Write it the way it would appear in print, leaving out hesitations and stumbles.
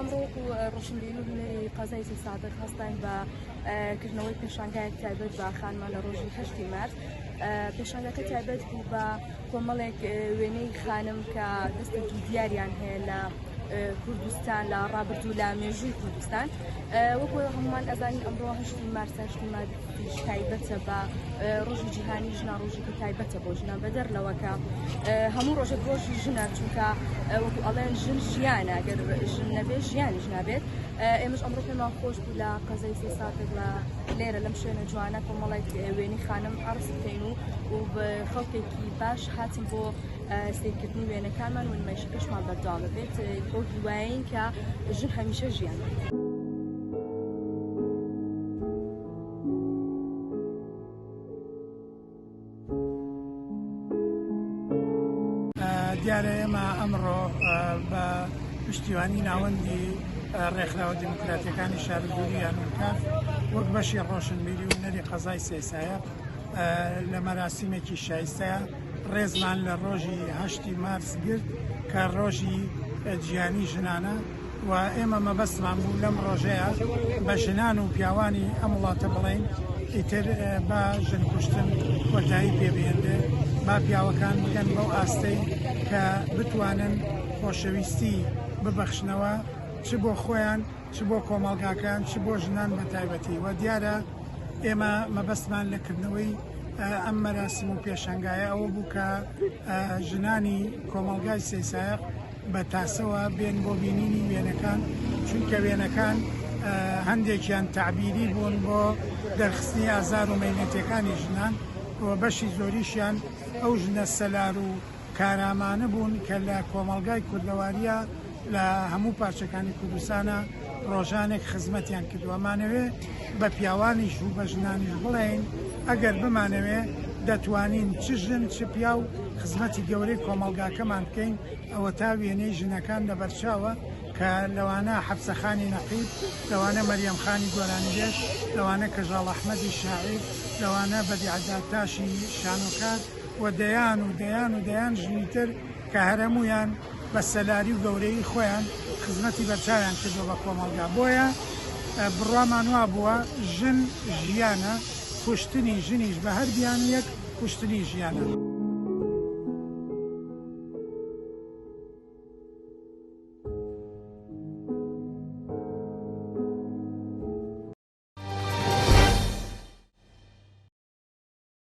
ئەمڕۆ ڕۆشنبیری قەزای سادق هەستان بە کردنەوەی پێشانگایەک تایبەت بە خانمان لە ڕۆژی 8 مارس. پێشانگەکە تایبەت بوو بە کۆمەڵێک وێنەی خانم کە دەستە دیاریان هەیە لە کوردستان لە ڕابردوو لە مێژووی کوردستان. وەکو هەمومان ئەزانین ئەمڕۆ 8 مارس مارس تایبەتە بە ڕۆژی جیهانی ژنا، ڕۆژێکی تایبەتە بۆ ژنان بەدەر لەوەکە هەموو ڕۆژێک ڕۆژی ژنە، چونکە وەکو ئەڵێن ژن ژیانە، ئەگەر ژن نەبێت ژیانیش نابێت. ئێمەش ئەمڕۆ پێمان خۆش بوو لە قەزای سادق لە لێرە لەم شوێنە جوانە کۆمەڵێک وێنەی خانم عەرز بکەین و بە خەڵکێکی باش هاتن بۆ سیرکردنی وێنەکانمان و نمایشەکەشمان بەردەوام بێت بۆ هیوایین کە ژن هەمیشە ژیانە. دیارە ئێمە ئەمڕۆ بە پشتیوانی ناوەندی ڕێکخراوە دیموکراتیەکانی شاری دووری یانونکاف وەک بەشی ڕۆشنبیری و نەری قەزای سێسایە لە مەراسیمێکی شایستەیە ڕێزمان لە ڕۆژی 8 مارس گرت کە ڕۆژی جیهانی ژنانە و ئێمە مەبەستمان بوو لەم ڕۆژەیە بە ژنان و پیاوانی ئەم وڵاتە بڵێین ئیتر با ژن کوشتن کۆتایی پێبێنرێ، با پیاوەکان بگەن بەو ئاستەی کە بتوانن خۆشەویستی ببەخشنەوە چ بۆ خۆیان، چ بۆ کۆمەڵگاکان، چ بۆ ژنان بە تایبەتی. و دیارە ئێمە مەبەستمان لەکردنەوەی ئەم مەراسم و پێشەنگایە ئەوە بوو کە ژنانی کۆمەڵگای سێسایق بە تاسەوە بێن بۆ بینینی وێنەکان، چونکە وێنەکان هەندێکیان تعبیری بوون بۆ دەرخستنی ئازار و مەینەتەکانی ژنان و بەشی زۆریشیان ئەو ژنە سەلار و کارامانە بوون کە لە کۆمەڵگای کوردەواریە لە هەموو پارچەکانی کوردستانە ڕۆژانێک خزمەتیان کردووەمانەوێ بە پیاوانیش و بە ژنانیش بڵێین ئەگەر بمانەوێ دەتوانین چ ژن چ پیا و خزمەتی گەورەی کۆمەڵگاکەمان بکەین. ئەوە تا وێنەی ژنەکان لەبەرچاوە کە لەوانە حەفسەخانی نەقیب، لەوانە مەریەمخانی گۆرانیبێژ، لەوانە کەژاڵ ئەحمەدی شاعیر، لەوانە بەدیعەدات تاشی شانۆکار و دەیان ژنیتر کە هەرەمویان بە سەلاری و گەورەی خۆیان خزمەتی بەرچاویان کردو بە کۆمەڵگا. بۆیە بڕوامان وا بووە ژن ژیانە، کوشتنی ژنیش بە هەر بیان یەک کوشتنی ژیانە.